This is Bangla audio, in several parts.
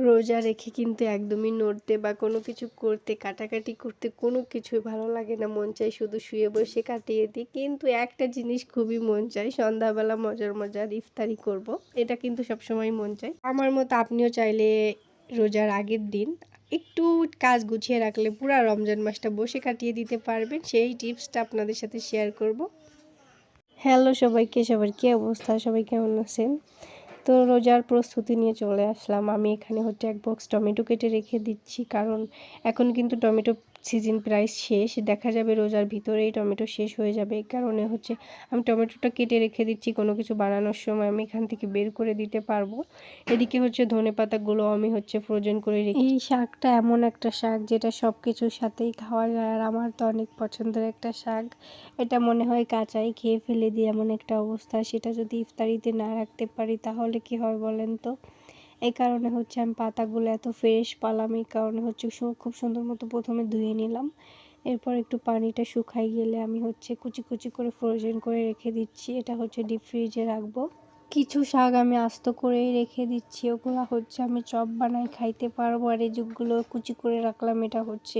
রোজা রেখে কিন্তু একদমই নড়তে বা কোনো কিছু করতে, কাটাকাটি করতে কোনো কিছুই ভালো লাগে না। মন চায় শুধু শুয়ে বসে কাটিয়ে দিই। কিন্তু একটা জিনিস খুবই মন চায়, সন্ধ্যাবেলা মজার মজার ইফতারি করব। এটা কিন্তু সবসময় মন চায়। আমার মতো আপনিও চাইলে রোজার আগের দিন একটু কাজ গুছিয়ে রাখলে পুরা রমজান মাসটা বসে কাটিয়ে দিতে পারবেন। সেই টিপসটা আপনাদের সাথে শেয়ার করব। হ্যালো সবাইকে, সবার কী অবস্থা, সবাই কেমন আছেন? তো রোজার প্রস্তুতি নিয়ে চলে আসলাম। আমি এখানে হচ্ছে এক বক্স টমেটো কেটে রেখে দিচ্ছি, কারণ এখন কিন্তু টমেটো সিজন প্রায় শেষ। দেখা যাবে রোজার ভিতরেই টমেটো শেষ হয়ে যাবে। এই কারণে হচ্ছে আমি টমেটোটা কেটে রেখে দিচ্ছি, কোনো কিছু বানানোর সময় আমি এখান থেকে বের করে দিতে পারবো। এদিকে হচ্ছে ধনেপাতাগুলো আমি হচ্ছে ফ্রোজেন করে রেখে। এই শাকটা এমন একটা শাক যেটা সব কিছুর সাথেই খাওয়া যায়, আর আমার তো অনেক পছন্দের একটা শাক। এটা মনে হয় কাঁচাই খেয়ে ফেলে দিই এমন একটা অবস্থা। সেটা যদি ইফতারিতে না রাখতে পারি তাহলে কি হয় বলেন তো? এই কারণে হচ্ছে আমি পাতাগুলো এত ফ্রেশ পালাম, এই কারণে হচ্ছে খুব সুন্দর মতো প্রথমে ধুয়ে নিলাম। এরপর একটু পানিটা শুকাই গেলে আমি হচ্ছে কুচি কুচি করে ফ্রোজেন করে রেখে দিচ্ছি। এটা হচ্ছে ডিপ ফ্রিজে রাখবো। কিছু শাক আমি আস্ত করেই রেখে দিচ্ছি, ওগুলো হচ্ছে আমি চপ বানাই খাইতে পারবো। আর এই যেগুলো কুচি করে রাখলাম এটা হচ্ছে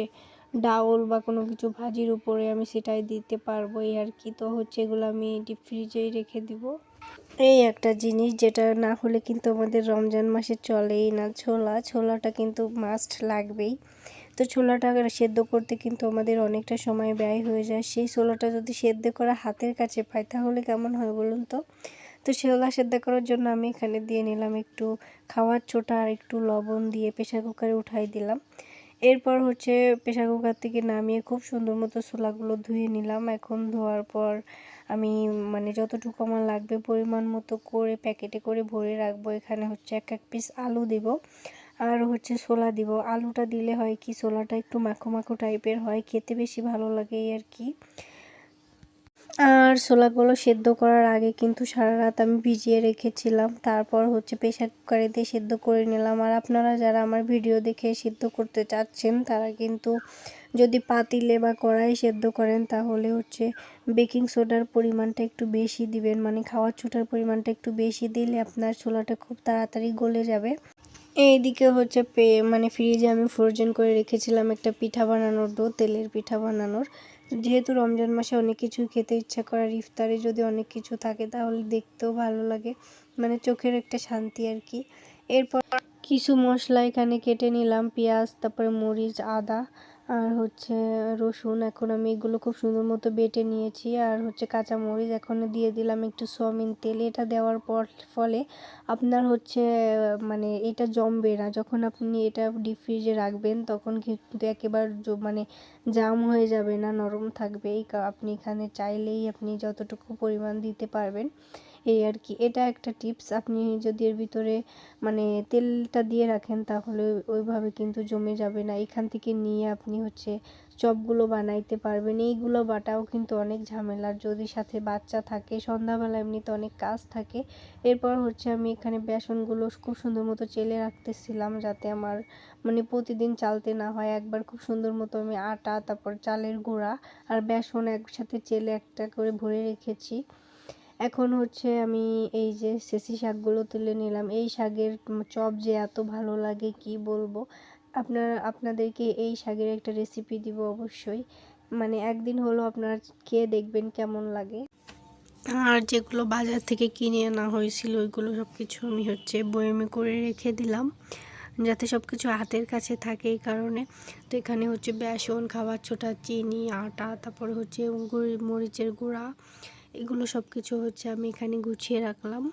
ডাউল বা কোনো কিছু ভাজির উপরে আমি সেটাই দিতে পারবো, এই আর কি। তো হচ্ছে এগুলো আমি ডিপ ফ্রিজেই রেখে দিব। এই একটা জিনিস যেটা না হলে কিন্তু আমাদের রমজান মাসে চলেই না, ছোলাটা কিন্তু মাস্ট লাগবেই। তো ছোলাটা সেদ্ধ করতে কিন্তু আমাদের অনেকটা সময় ব্যয় হয়ে যায়। সেই ছোলাটা যদি সেদ্ধ করা হাতের কাছে পাই তাহলে কেমন হয় বলুন তো? তো ছোলা সেদ্ধ করার জন্য আমি এখানে দিয়ে নিলাম একটু খাওয়ার ছোটা আর একটু লবণ দিয়ে প্রেসার কুকারে উঠাই দিলাম। এরপর হচ্ছে প্রেসার কুকার থেকে নামিয়ে খুব সুন্দর মতো ছোলাগুলো ধুয়ে নিলাম। এখন ধোয়ার পর আমি যতটুকু আমার লাগবে পরিমাণ মতো করে প্যাকেটে করে ভরে রাখবো। এখানে হচ্ছে এক এক পিস আলু দিব আর হচ্ছে ছোলা দিব। আলুটা দিলে হয় কি, ছোলাটা একটু মাখো মাখো টাইপের হয়, খেতে বেশি ভালো লাগে এই আর কি। আর ছোলাগুলো সেদ্ধ করার আগে কিন্তু সারা রাত আমি ভিজিয়ে রেখেছিলাম। তারপর হচ্ছে প্রেসার কুকারে দিয়ে সেদ্ধ করে নিলাম। আর আপনারা যারা আমার ভিডিও দেখে সিদ্ধ করতে চাচ্ছেন তারা কিন্তু যদি পাতিলে বা কড়াই সেদ্ধ করেন তাহলে হচ্ছে বেকিং সোডার পরিমাণটা একটু বেশি দিবেন, খাওয়ার ছোটার পরিমাণটা একটু বেশি দিলে আপনার ছোলাটা খুব তাড়াতাড়ি গলে যাবে। এইদিকে হচ্ছে ফ্রিজে আমি ফ্রোজেন করে রেখেছিলাম একটা পিঠা বানানোর ডো, তেলের পিঠা বানানোর। যেহেতু রমজান মাসে অনেক কিছুই খেতে ইচ্ছা করার, ইফতারে যদি অনেক কিছু থাকে তাহলে দেখতেও ভালো লাগে, চোখের একটা শান্তি আর কি। এরপর কিছু মশলা এখানে কেটে নিলাম, পেঁয়াজ, তারপরে মরিচ, আদা আর হচ্ছে রসুন। এখন আমি এগুলো খুব সুন্দর মতো বেটে নিয়েছি। আর হচ্ছে কাঁচা মরিচ এখন দিয়ে দিলাম একটু সয়াবিন তেল। এটা দেওয়ার ফলে আপনার হচ্ছে এটা জমবে না। যখন আপনি এটা ডিপ ফ্রিজে রাখবেন তখন কিন্তু একেবারে জাম হয়ে যাবে না, নরম থাকবে। আপনি এখানে চাইলেই আপনি যতটুকু পরিমাণ দিতে পারবেন, এই আর কি। এটা একটা টিপস, আপনি যদি এর ভিতরে তেলটা দিয়ে রাখেন তাহলে ওইভাবে কিন্তু জমে যাবে না। এখান থেকে নিয়ে আপনি হচ্ছে চপগুলো বানাইতে পারবেন। এইগুলো বাটাও কিন্তু অনেক ঝামেলার, যদি সাথে বাচ্চা থাকে, সন্ধ্যাবেলা এমনিতে অনেক কাজ থাকে। এরপর হচ্ছে আমি এখানে বেসনগুলো খুব সুন্দর মতো চেলে রাখতেছিলাম যাতে আমার প্রতিদিন চালতে না হয়। একবার খুব সুন্দর মতো আমি আটা, তারপর চালের গুঁড়া আর বেসন একসাথে চেলে একটা করে ভরে রেখেছি। এখন হচ্ছে আমি এই যে সেসি শাকগুলো তুলে নিলাম। এই শাকের চপ যে এত ভালো লাগে কি বলবো। আপনাদেরকে এই শাকের একটা রেসিপি দিব অবশ্যই, একদিন হলো আপনারা খেয়ে দেখবেন কেমন লাগে। আর যেগুলো বাজার থেকে কিনে আনা হয়েছিল ওইগুলো সব কিছু আমি হচ্ছে বয়মে করে রেখে দিলাম যাতে সব কিছু হাতের কাছে থাকে, এই কারণে। তো এখানে হচ্ছে বেসন, খাবার ছোটা, চিনি, আটা, তারপরে হচ্ছে মরিচের গুঁড়া, এগুলো সব কিছু হচ্ছে আমি এখানে গুছিয়ে রাখলাম।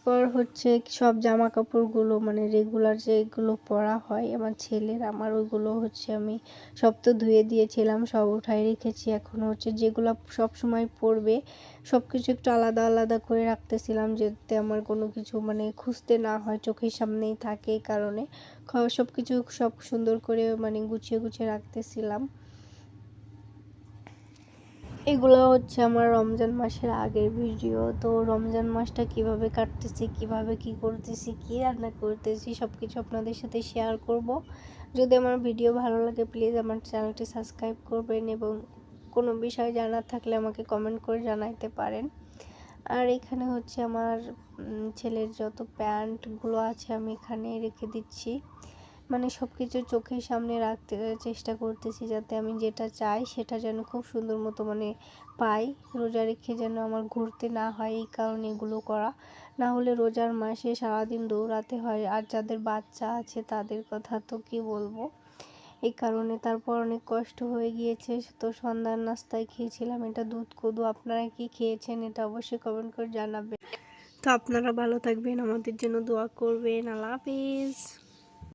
পর হচ্ছে সব জামা কাপড়গুলো রেগুলার যেগুলো পরা হয় আমার ছেলের, আমার ওইগুলো হচ্ছে আমি সব তো ধুয়ে দিয়েছিলাম, সব উঠাই রেখেছি। এখন হচ্ছে যেগুলো সব সময় পরবে সব কিছু একটু আলাদা আলাদা করে রাখতেছিলাম যাতে আমার কোনো কিছু খুঁজতে না হয়, চোখের সামনেই থাকে। এই কারণে সব কিছু সব সুন্দর করে গুছিয়ে গুছিয়ে রাখতেছিলাম। এগুলো হচ্ছে আমার রমজান মাসের আগের ভিডিও। তো রমজান মাসটা কিভাবে কাটতেছি, কিভাবে কি করতেছি, কি রান্না করতেছি সব কিছু আপনাদের সাথে শেয়ার করব। যদি আমার ভিডিও ভালো লাগে প্লিজ আমার চ্যানেলটি সাবস্ক্রাইব করবেন এবং কোনো বিষয় জানার থাকলে আমাকে কমেন্ট করে জানাইতে পারেন। আর এখানে হচ্ছে আমার ছেলের যত প্যান্টগুলো আছে আমি এখানে রেখে দিচ্ছি। মানে সব কিছু চোখের সামনে রাখতে চেষ্টা করতেছি, যাতে আমি যেটা চাই সেটা যেন খুব সুন্দর মতো মানে পাই। রোজা রেখে যেন আমার ঘুরতে না হয়, এই কারণে এগুলো করা। না হলে রোজার মাসে সারাদিন দৌড়াতে হয়, আর যাদের বাচ্চা আছে তাদের কথা তো কি বলবো। এই কারণে তারপর অনেক কষ্ট হয়ে গিয়েছে। তো সন্ধ্যার নাস্তায় খেয়েছিলাম এটা দুধ কদু। আপনারা কি খেয়েছেন এটা অবশ্যই কমেন্ট করে জানাবেন। তো আপনারা ভালো থাকবেন, আমাদের জন্য দোয়া করবেন। আল্লাহ হাফিজ।